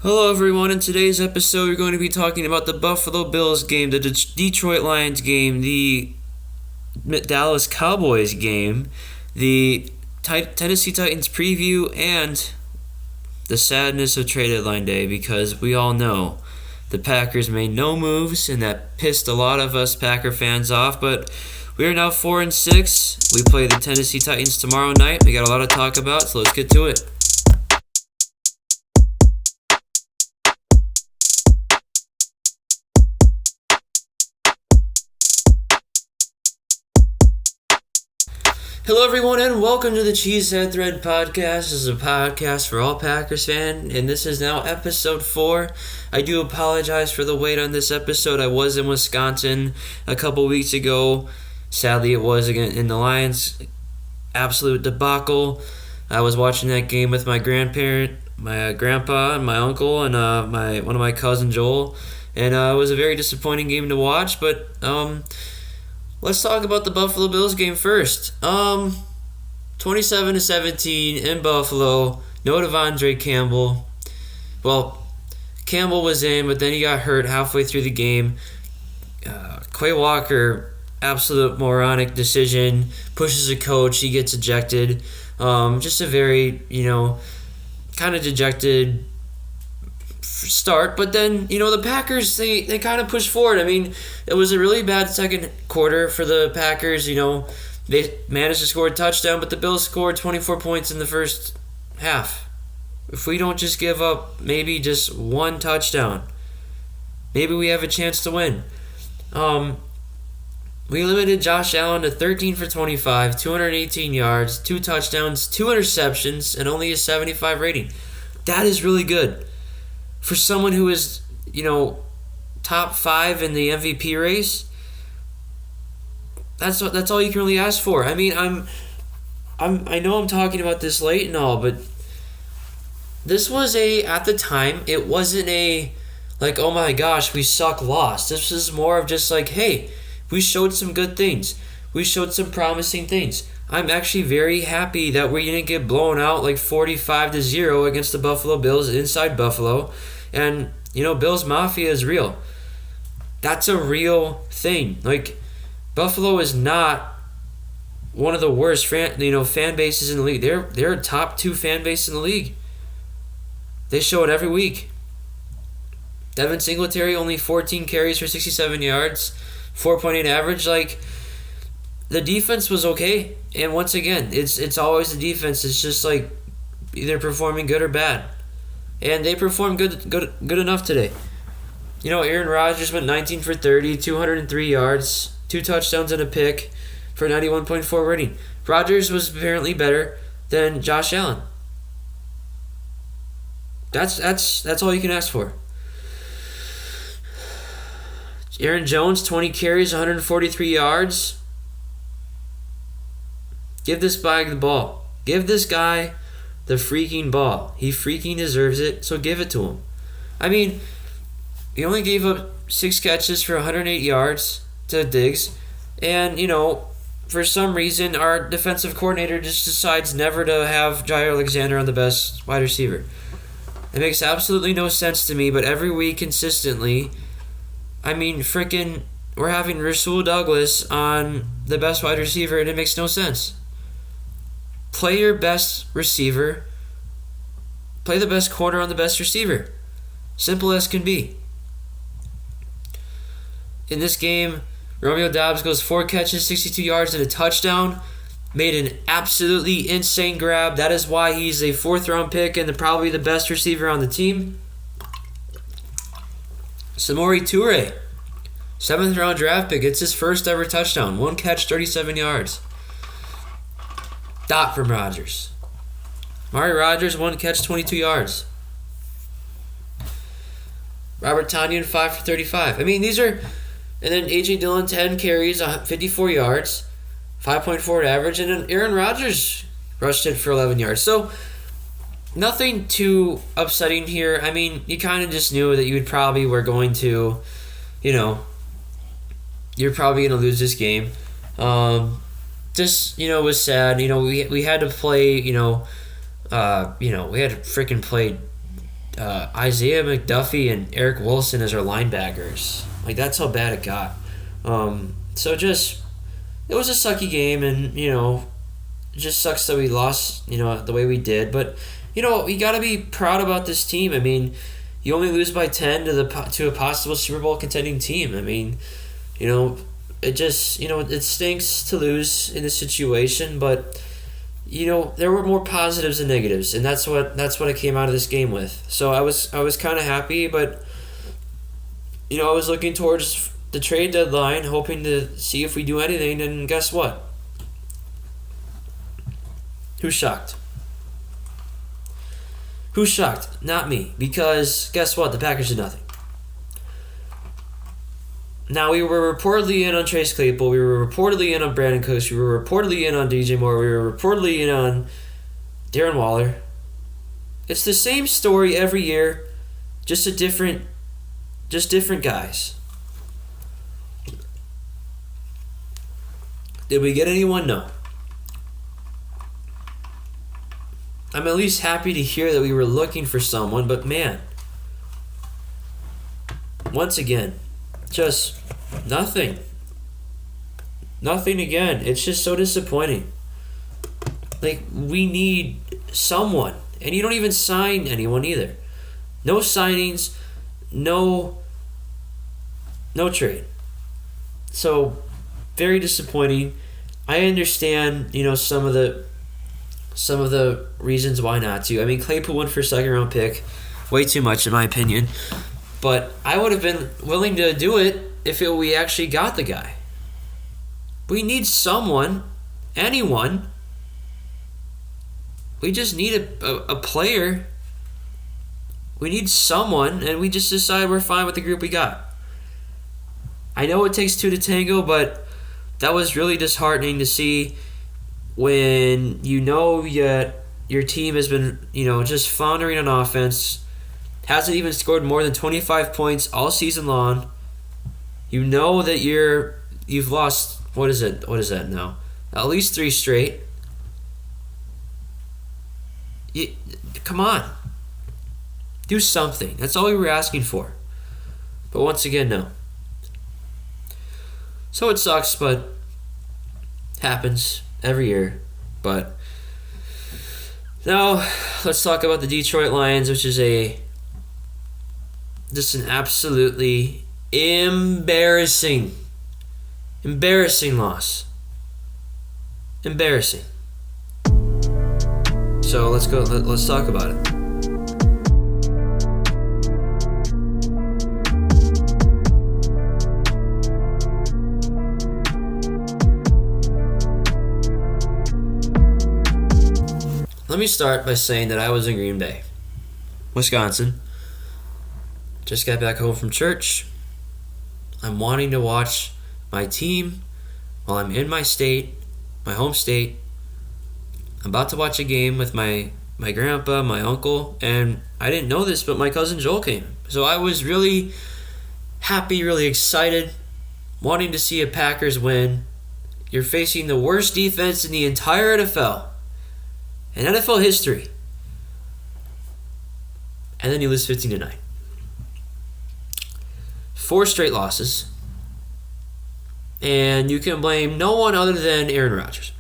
Hello, everyone. In today's episode, we're going to be talking about the Buffalo Bills game, the Detroit Lions game, the Dallas Cowboys game, the Tennessee Titans preview, and the sadness of trade deadline day, because we all know the Packers made no moves, and that pissed a lot of us Packer fans off. But we are now 4-6. We play the Tennessee Titans tomorrow night. We got a lot to talk about, so let's get to it. Hello, everyone, and welcome to the CheeseHead Thread podcast. This is a podcast for all Packers fans, and this is now episode 4. I do apologize for the wait on this episode. I was in Wisconsin a couple weeks ago. Sadly, it was again in the Lions' absolute debacle. I was watching that game with my grandpa, and my uncle, and one of my cousins, Joel, and it was a very disappointing game to watch. But let's talk about the Buffalo Bills game first. 27-17 in Buffalo. No Devondre Campbell. Well, Campbell was in, but then he got hurt halfway through the game. Quay Walker, absolute moronic decision. Pushes a coach. He gets ejected. Just a very, kind of dejected start, but then the Packers they kind of pushed forward. I mean, it was a really bad second quarter for the Packers. They managed to score a touchdown, but the Bills scored 24 points in the first half. If we don't just give up maybe just one touchdown, maybe we have a chance to win. We limited Josh Allen to 13 for 25, 218 yards, 2 touchdowns, 2 interceptions, and only a 75 rating. That is really good for someone who is, top 5 in the MVP race. That's all you can really ask for. I mean, I know I'm talking about this late and all, but this was at the time, it wasn't like, oh my gosh, we suck, lost. This was more of just like, hey, we showed some good things. We showed some promising things. I'm actually very happy that we didn't get blown out like 45-0 against the Buffalo Bills inside Buffalo. And, Bills Mafia is real. That's a real thing. Like, Buffalo is not one of the worst fan bases in the league. They're a top 2 fan base in the league. They show it every week. Devin Singletary, only 14 carries for 67 yards, 4.8 average. Like, the defense was okay. And once again, it's always the defense. It's just like either performing good or bad. And they performed good enough today. Aaron Rodgers went 19 for 30, 203 yards, 2 touchdowns and a pick for 91.4 rating. Rodgers was apparently better than Josh Allen. That's all you can ask for. Aaron Jones, 20 carries, 143 yards. Give this guy the ball. Give this guy the freaking ball. He freaking deserves it, so give it to him. I mean, he only gave up 6 catches for 108 yards to Diggs, and, for some reason, our defensive coordinator just decides never to have Jair Alexander on the best wide receiver. It makes absolutely no sense to me, but every week consistently, we're having Rasul Douglas on the best wide receiver, and it makes no sense. Play your best receiver. Play the best corner on the best receiver. Simple as can be. In this game, Romeo Doubs goes 4 catches, 62 yards, and a touchdown. Made an absolutely insane grab. That is why he's a 4th-round pick and probably the best receiver on the team. Samori Toure, 7th-round draft pick. It's his first ever touchdown. 1 catch, 37 yards. Dot from Rodgers. Amari Rodgers, 1 catch, 22 yards. Robert Tonyan, 5 for 35. These are... And then A.J. Dillon, 10 carries, 54 yards, 5.4 average. And then Aaron Rodgers rushed it for 11 yards. So, nothing too upsetting here. You kind of just knew that you would probably were going to, you're probably going to lose this game. Just, was sad. We had to play, we had to freaking play Isaiah McDuffie and Eric Wilson as our linebackers. Like, that's how bad it got. So just, it was a sucky game, and, it just sucks that we lost, the way we did. But, we got to be proud about this team. I mean, you only lose by 10 to a possible Super Bowl contending team. I mean, it just, it stinks to lose in this situation, but there were more positives than negatives, and that's what I came out of this game with. So I was kind of happy, but I was looking towards the trade deadline, hoping to see if we do anything, and guess what? Who's shocked? Who's shocked? Not me, because guess what? The Packers did nothing. Now, we were reportedly in on Chase Claypool. We were reportedly in on Brandon Cooks. We were reportedly in on DJ Moore. We were reportedly in on Darren Waller. It's the same story every year, just different guys. Did we get anyone? No. I'm at least happy to hear that we were looking for someone, but man, once again, just nothing. Nothing again. It's just so disappointing. Like, we need someone. And you don't even sign anyone either. No signings, no trade. So, very disappointing. I understand, some of the reasons why not to. I mean, Claypool went for a second-round pick. Way too much, in my opinion. But I would have been willing to do it if we actually got the guy. We need someone, anyone. We just need a player. We need someone, and we just decided we're fine with the group we got. I know it takes two to tango, but that was really disheartening to see when your team has been, just floundering on offense. Hasn't even scored more than 25 points all season long. You know that you've lost, what is that now? At least 3 straight. Come on. Do something. That's all we were asking for. But once again, no. So it sucks, but happens every year. But now let's talk about the Detroit Lions, which is just an absolutely embarrassing loss. Embarrassing. So let's talk about it. Let me start by saying that I was in Green Bay, Wisconsin. Just got back home from church. I'm wanting to watch my team while I'm in my state, my home state. I'm about to watch a game with my grandpa, my uncle, and I didn't know this, but my cousin Joel came. So I was really happy, really excited, wanting to see a Packers win. You're facing the worst defense in the entire NFL, in NFL history. And then you lose 15-9. 4 straight losses. And you can blame no one other than Aaron Rodgers.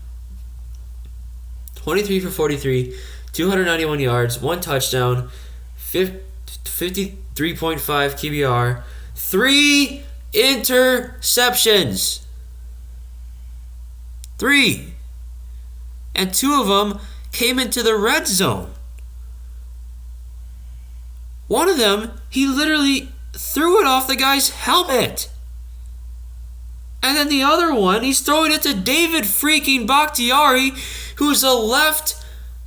23 for 43, 291 yards, 1 touchdown, 53.5 QBR, 3 interceptions. 3. And 2 of them came into the red zone. One of them, he literally threw it off the guy's helmet. And then the other one, he's throwing it to David freaking Bakhtiari, who's a left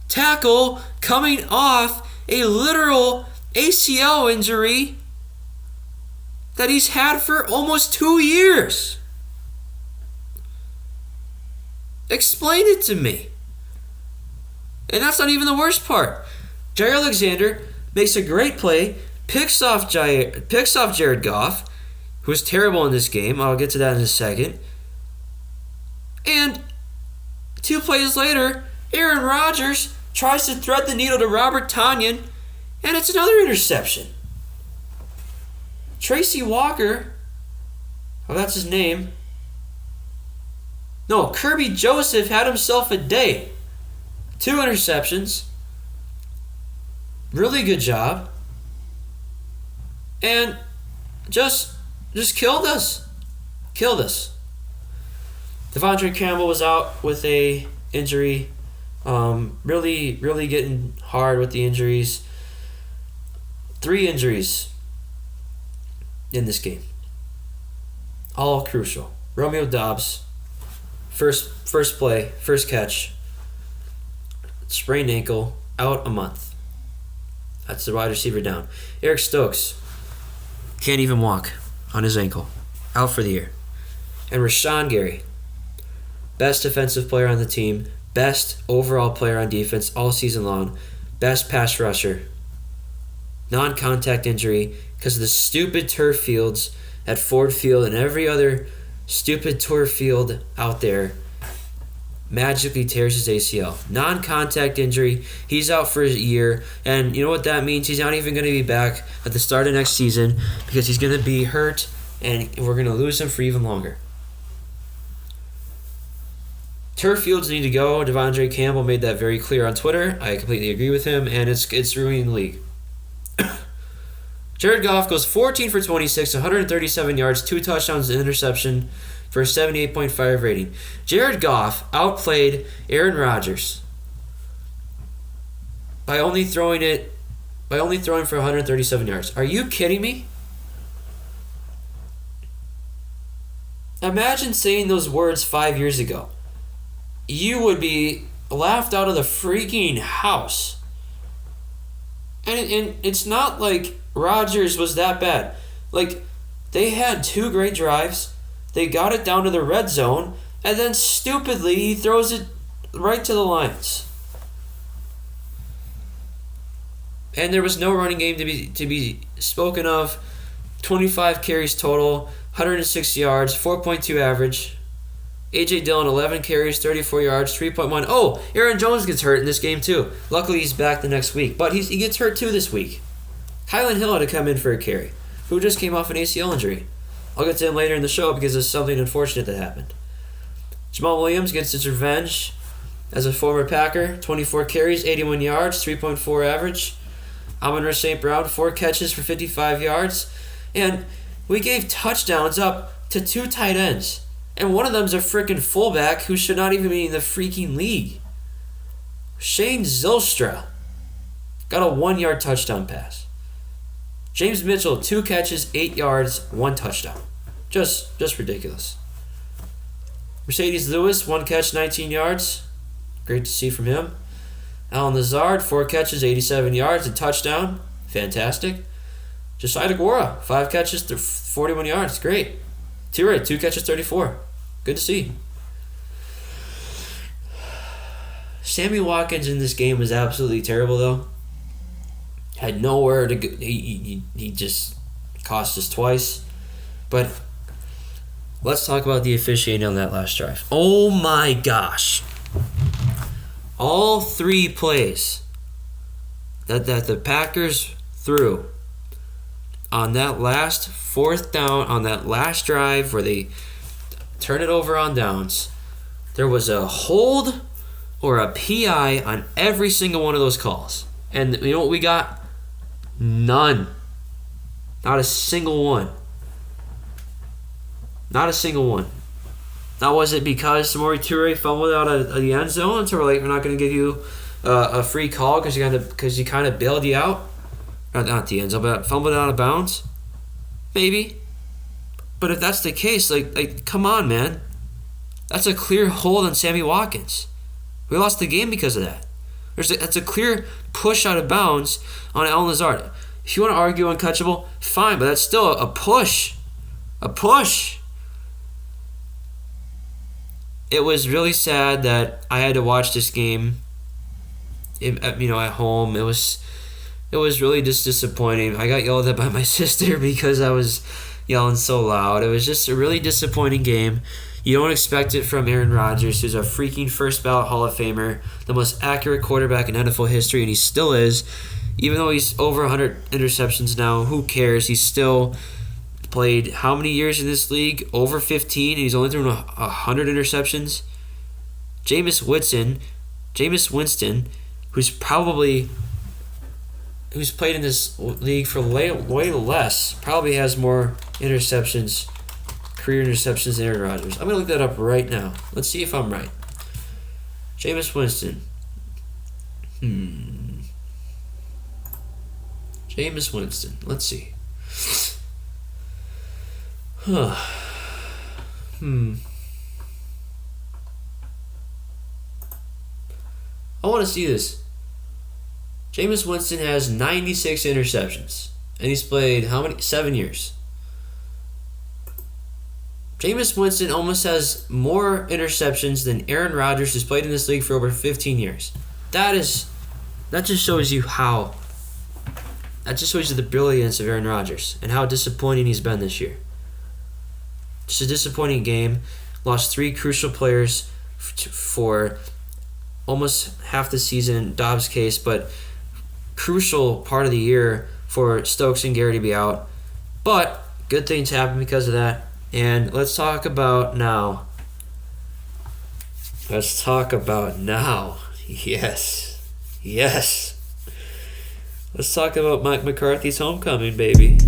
tackle coming off a literal ACL injury that he's had for almost 2 years. Explain it to me. And that's not even the worst part. Jair Alexander makes a great play, picks off Jared Goff, who was terrible in this game. I'll get to that in a second. And 2 plays later, Aaron Rodgers tries to thread the needle to Robert Tonyan, And it's another interception. Tracy Walker, oh, that's his name. No, Kirby Joseph had himself a day. 2 interceptions. Really good job. And just killed us. Killed us. Devondre Campbell was out with a injury. Really getting hard with the injuries. 3 injuries in this game. All crucial. Romeo Doubs, first play, first catch, sprained ankle, out a month. That's the wide receiver down. Eric Stokes can't even walk on his ankle, out for the year. And Rashawn Gary, best defensive player on the team, best overall player on defense all season long, best pass rusher, non-contact injury because of the stupid turf fields at Ford Field and every other stupid turf field out there, magically tears his ACL. Non-contact injury. He's out for a year. And you know what that means? He's not even going to be back at the start of next season because he's going to be hurt and we're going to lose him for even longer. Turf fields need to go. Devondre Campbell made that very clear on Twitter. I completely agree with him, and it's ruining the league. Jared Goff goes 14 for 26, 137 yards, 2 touchdowns, and interception for a 78.5 rating. Jared Goff outplayed Aaron Rodgers by only throwing for 137 yards. Are you kidding me? Imagine saying those words 5 years ago. You would be laughed out of the freaking house. And it's not like Rodgers was that bad. Like, they had 2 great drives. They got it down to the red zone. And then, stupidly, he throws it right to the Lions. And there was no running game to be spoken of. 25 carries total, 106 yards, 4.2 average. A.J. Dillon, 11 carries, 34 yards, 3.1. Oh, Aaron Jones gets hurt in this game too. Luckily, he's back the next week. But he gets hurt too this week. Kylan Hill had to come in for a carry, who just came off an ACL injury. I'll get to him later in the show because there's something unfortunate that happened. Jamal Williams gets his revenge as a former Packer. 24 carries, 81 yards, 3.4 average. Amon-Ra St. Brown, 4 catches for 55 yards. And we gave touchdowns up to 2 tight ends. And one of them's a freaking fullback who should not even be in the freaking league. Shane Zylstra got a 1-yard touchdown pass. James Mitchell, 2 catches, 8 yards, 1 touchdown. Just ridiculous. Mercedes Lewis, 1 catch, 19 yards. Great to see from him. Alan Lazard, 4 catches, 87 yards, a touchdown. Fantastic. Josiah DeGuara, 5 catches, 41 yards. Great. T-Ray, 2 catches, 34. Good to see. Sammy Watkins in this game was absolutely terrible, though. Had nowhere to go. He just cost us twice. But let's talk about the officiating on that last drive. Oh my gosh. All 3 plays that the Packers threw on that last 4th down, on that last drive where they turn it over on downs, there was a hold or a PI on every single one of those calls. And you know what we got? None. Not a single one. Not a single one. Now, was it because Samori Toure fumbled out of the end zone, so we're like, we're not going to give you a free call because you kind of bailed you out? Not the end zone, but fumbled out of bounds? Maybe. But if that's the case, like come on, man. That's a clear hold on Sammy Watkins. We lost the game because of that. That's a clear push out of bounds on Alan Lazard. If you want to argue uncatchable, fine, but that's still a push. A push. It was really sad that I had to watch this game, at home. It was really just disappointing. I got yelled at by my sister because I was yelling so loud. It was just a really disappointing game. You don't expect it from Aaron Rodgers, who's a freaking first ballot Hall of Famer, the most accurate quarterback in NFL history, and he still is. Even though he's over 100 interceptions now, who cares? He's still played how many years in this league? Over 15, and he's only thrown 100 interceptions. Jameis Winston, who's played in this league for way less, probably has more interceptions, career interceptions than Aaron Rodgers. I'm going to look that up right now. Let's see if I'm right. Jameis Winston. Jameis Winston. Let's see. I want to see this. Jameis Winston has 96 interceptions. And he's played how many? 7 years. Jameis Winston almost has more interceptions than Aaron Rodgers, who's played in this league for over 15 years. That just shows you the brilliance of Aaron Rodgers and how disappointing he's been this year. Just a disappointing game. Lost 3 crucial players for almost half the season in Dobbs' case, but crucial part of the year for Stokes and Gary to be out. But good things happen because of that. And let's talk about now. Yes. Let's talk about Mike McCarthy's homecoming, baby.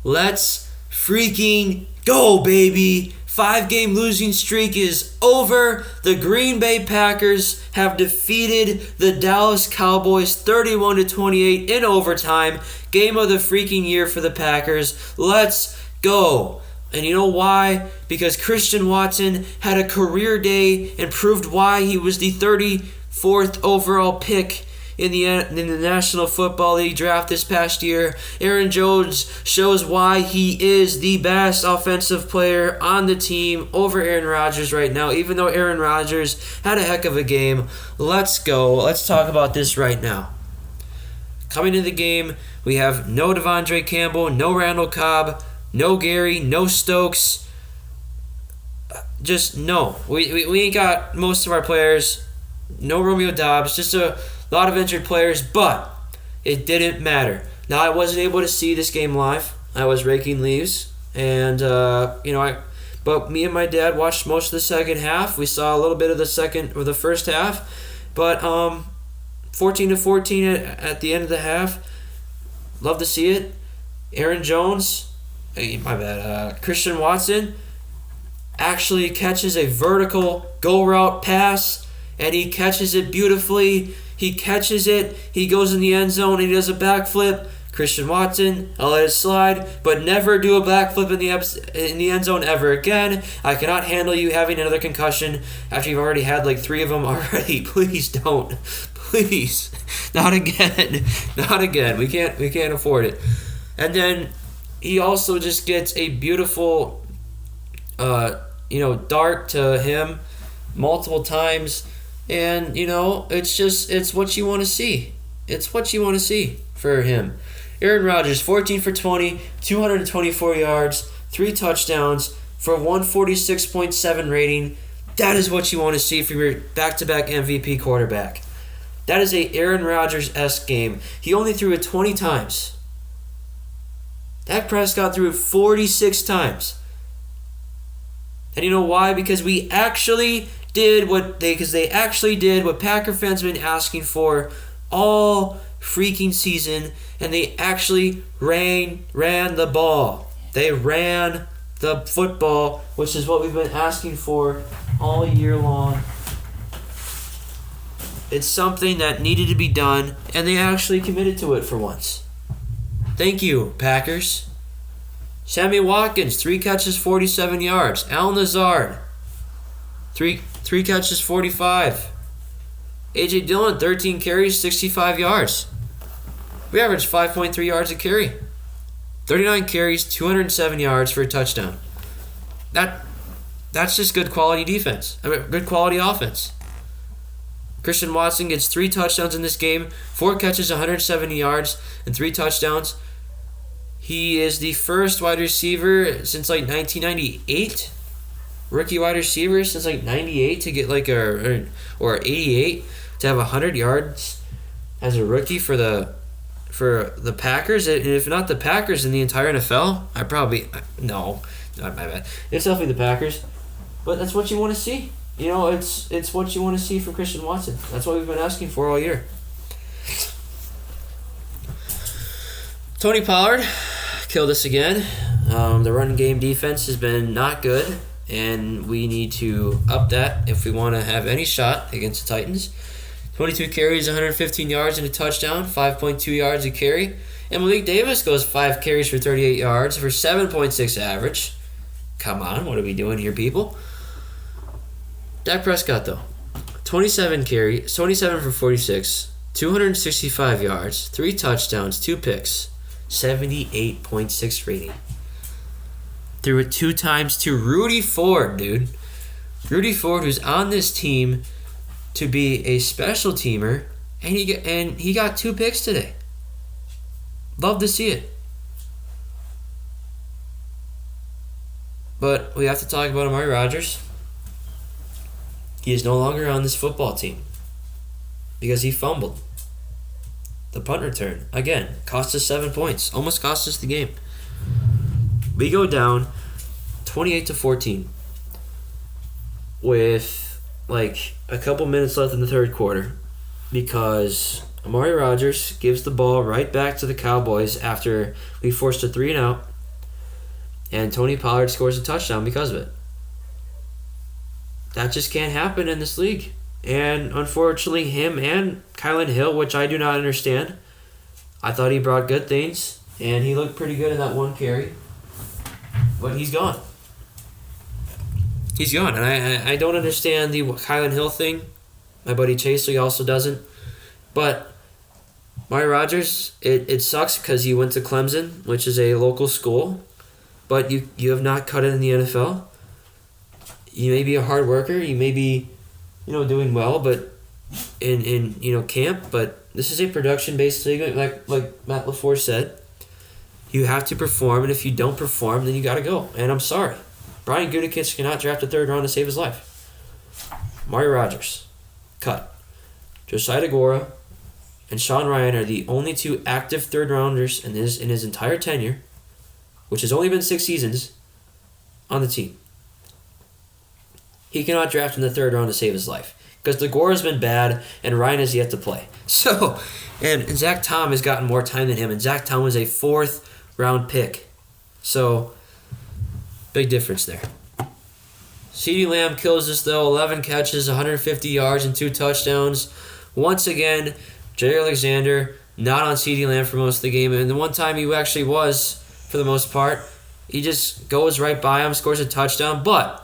Let's freaking go, baby. 5-game losing streak is over. The Green Bay Packers have defeated the Dallas Cowboys 31-28 in overtime. Game of the freaking year for the Packers. Let's go. And you know why? Because Christian Watson had a career day and proved why he was the 34th overall pick in the National Football League draft this past year. Aaron Jones shows why he is the best offensive player on the team over Aaron Rodgers right now, even though Aaron Rodgers had a heck of a game. Let's go. Let's talk about this right now. Coming into the game, we have no Devondre Campbell, no Randall Cobb, no Gary, no Stokes. Just no. We ain't got most of our players. No Romeo Dobbs. Just a lot of injured players, but it didn't matter. Now, I wasn't able to see this game live. I was raking leaves, and but me and my dad watched most of the second half. We saw a little bit of the first half, but 14-14 at the end of the half. Love to see it. Aaron Jones, Christian Watson actually catches a vertical go route pass, and he catches it beautifully. He catches it, he goes in the end zone, and he does a backflip. Christian Watson, I'll let it slide, but never do a backflip in the end zone ever again. I cannot handle you having another concussion after you've already had like 3 of them already. Please don't. Please. Not again. Not again. We can't afford it. And then he also just gets a beautiful dart to him multiple times. And, it's what you want to see. It's what you want to see for him. Aaron Rodgers, 14 for 20, 224 yards, 3 touchdowns for 146.7 rating. That is what you want to see from your back-to-back MVP quarterback. That is a Aaron Rodgers-esque game. He only threw it 20 times. Dak Prescott threw it 46 times. And you know why? Because they actually did what Packer fans have been asking for all freaking season, and they actually ran the ball. They ran the football, which is what we've been asking for all year long. It's something that needed to be done, and they actually committed to it for once. Thank you, Packers. Sammy Watkins, 3 catches, 47 yards. Al Lazard, 3 catches, 45. A.J. Dillon, 13 carries, 65 yards. We averaged 5.3 yards a carry. 39 carries, 207 yards for a touchdown. That's just good quality defense. Good quality offense. Christian Watson gets 3 touchdowns in this game, 4 catches, 170 yards, and 3 touchdowns. He is the first wide receiver since like 1998, rookie wide receiver since like 98 to get like or 88 to have 100 yards as a rookie for the Packers. And if not the Packers, in the entire NFL, no, not my bad. It's definitely the Packers, but that's what you want to see. You know, it's what you want to see from Christian Watson. That's what we've been asking for all year. Tony Pollard killed us again. The run game defense has been not good, and we need to up that if we want to have any shot against the Titans. 22 carries, 115 yards, and a touchdown, 5.2 yards a carry. And Malik Davis goes 5 carries for 38 yards for 7.6 average. Come on, what are we doing here, people? Dak Prescott, though, 27 for 46, 265 yards, 3 touchdowns, 2 picks, 78.6 rating. Threw it 2 times to Rudy Ford, dude. Rudy Ford, who's on this team to be a special teamer, and he got 2 picks today. Love to see it. But we have to talk about Amari Rodgers. He is no longer on this football team because he fumbled. The punt return, again, cost us 7 points. Almost cost us the game. We go down 28-14 with like a couple minutes left in the third quarter because Amari Rodgers gives the ball right back to the Cowboys after we forced a 3-and-out, and Tony Pollard scores a touchdown because of it. That just can't happen in this league. And unfortunately, him and Kylan Hill, which I do not understand, I thought he brought good things, and he looked pretty good in that 1 carry. But he's gone. He's gone, and I don't understand the Kylan Hill thing. My buddy Chase also doesn't. But Amari Rodgers, it sucks because he went to Clemson, which is a local school, but you have not cut it in the NFL. You may be a hard worker. You may be, doing well, but in camp. But this is a production-based league, like Matt LaFleur said. You have to perform, and if you don't perform, then you got to go. And I'm sorry, Brian Gutekunst cannot draft a 3rd round to save his life. Amari Rodgers, cut. Josiah DeGuara and Sean Ryan are the only 2 active 3rd rounders in his entire tenure, which has only been 6 seasons, on the team. He cannot draft in the 3rd round to save his life because DeGuara's been bad and Ryan has yet to play. So, and Zach Tom has gotten more time than him, and Zach Tom was a 4th round pick. So, big difference there. CeeDee Lamb kills us though, 11 catches, 150 yards, and 2 touchdowns. Once again, Jay Alexander not on CeeDee Lamb for most of the game, and the one time he actually was, for the most part, he just goes right by him, scores a touchdown, but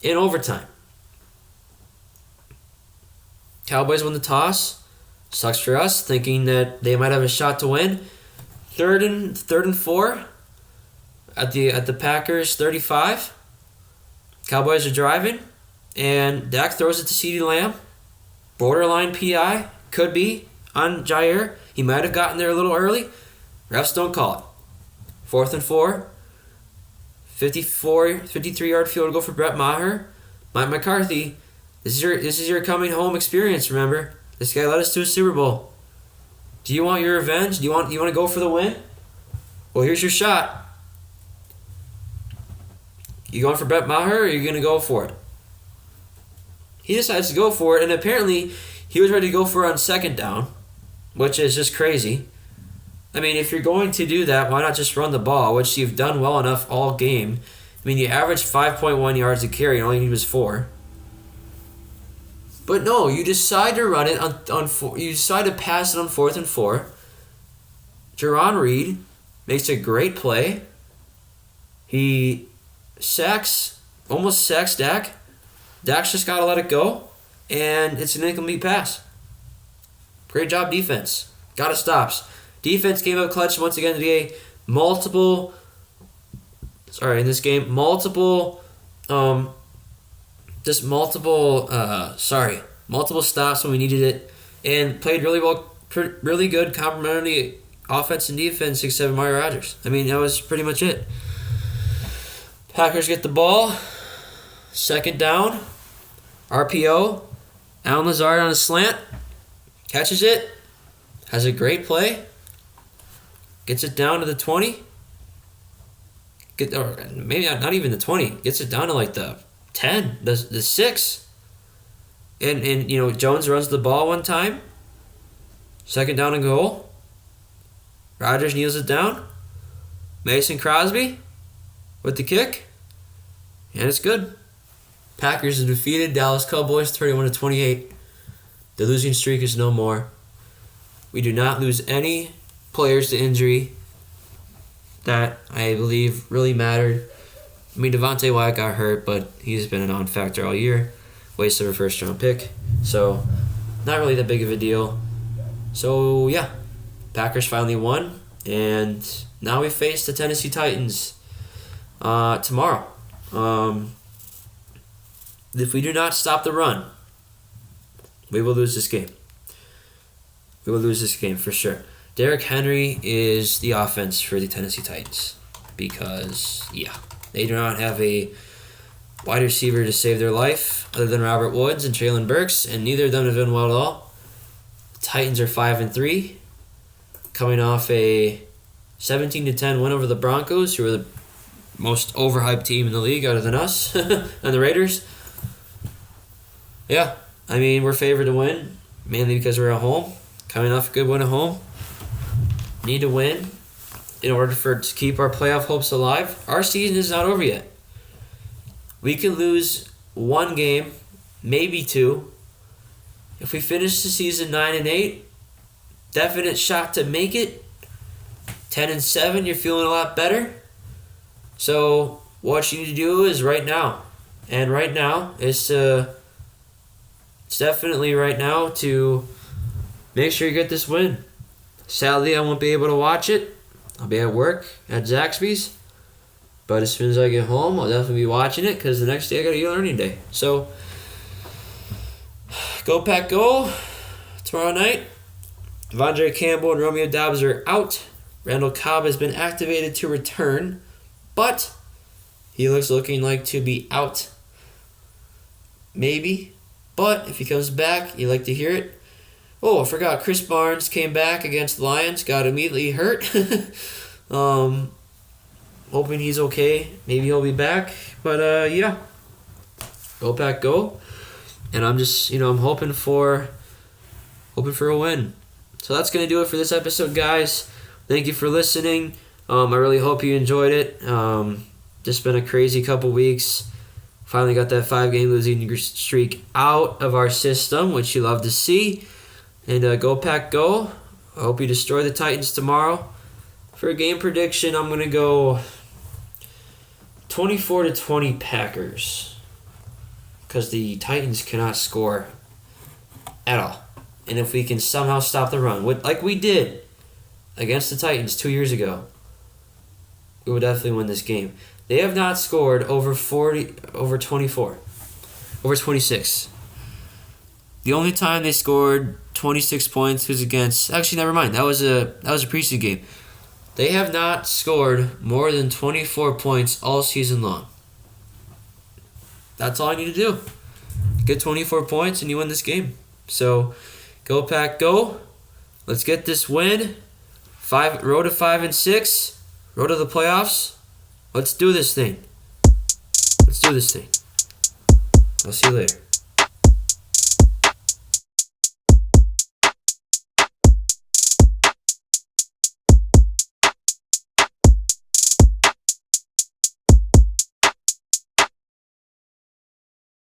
in overtime, Cowboys win the toss. Sucks for us, thinking that they might have a shot to win. Third and 4 at the Packers 35. Cowboys are driving, and Dak throws it to CeeDee Lamb. Borderline PI, could be on Jair. He might have gotten there a little early. Refs don't call it. 4th and 4. 53-yard field goal for Brett Maher. Mike McCarthy, this is your coming home experience, remember? This guy led us to a Super Bowl. Do you want your revenge? Do you want to go for the win? Well, here's your shot. You going for Brett Maher, or are you going to go for it? He decides to go for it, and apparently he was ready to go for it on 2nd down, which is just crazy. I mean, if you're going to do that, why not just run the ball, which you've done well enough all game. I mean, you averaged 5.1 yards a carry, and all you need was 4. But no, you decide to run it you decide to pass it on 4th and 4. Jerron Reed makes a great play. He almost sacks Dak. Dak's just got to let it go, and it's an incomplete pass. Great job, defense. Got to stops. Defense came up clutch once again today. Multiple multiple stops when we needed it, and played really well, really good complementary offense and defense except Mario Rodgers. I mean, that was pretty much it. Packers get the ball, second down, RPO, Allen Lazard on a slant, catches it, has a great play, gets it down to the 20, or maybe not even the 20, gets it down to like the 10, the 6, and Jones runs the ball one time, second down and goal, Rodgers kneels it down, Mason Crosby with the kick, and it's good. Packers have defeated Dallas Cowboys 31-28. The losing streak is no more. We do not lose any players to injury that I believe really mattered. I mean, Devontae Wyatt got hurt, but he's been a non-factor all year. Wasted a first-round pick. So, not really that big of a deal. So, yeah. Packers finally won. And now we face the Tennessee Titans tomorrow. If we do not stop the run, we will lose this game. We will lose this game for sure. Derrick Henry is the offense for the Tennessee Titans because, they do not have a wide receiver to save their life other than Robert Woods and Traylon Burks, and neither of them have done well at all. The Titans are 5-3, coming off a 17-10 win over the Broncos, who are the most overhyped team in the league other than us and the Raiders. Yeah, I mean, we're favored to win, mainly because we're at home. Coming off a good win at home. Need to win in order to keep our playoff hopes alive. Our season is not over yet. We could lose one game, maybe two. If we finish the season 9-8, definite shot to make it. 10-7, you're feeling a lot better. So what you need to do is right now. And right now is it's definitely right now to make sure you get this win. Sadly, I won't be able to watch it. I'll be at work at Zaxby's. But as soon as I get home, I'll definitely be watching it because the next day I got a learning day. So, go Pack Go tomorrow night. Devondre Campbell and Romeo Doubs are out. Randall Cobb has been activated to return, but he looking like to be out. Maybe. But if he comes back, you like to hear it. Oh, I forgot. Chris Barnes came back against the Lions. Got immediately hurt. Hoping he's okay. Maybe he'll be back. But, yeah. Go Pack Go. And I'm just, I'm hoping for a win. So that's going to do it for this episode, guys. Thank you for listening. I really hope you enjoyed it. Just been a crazy couple weeks. Finally got that 5-game losing streak out of our system, which you love to see. And go Pack Go. I hope you destroy the Titans tomorrow. For a game prediction, I'm going to go 24-20 Packers. Because the Titans cannot score at all. And if we can somehow stop the run, like we did against the Titans 2 years ago, we will definitely win this game. They have not scored over 26. The only time they scored 26 points was against... Actually, never mind. That was a preseason game. They have not scored more than 24 points all season long. That's all I need to do. Get 24 points and you win this game. So, go Pack Go. Let's get this win. Road to 5-6. Road to the playoffs. Let's do this thing. I'll see you later.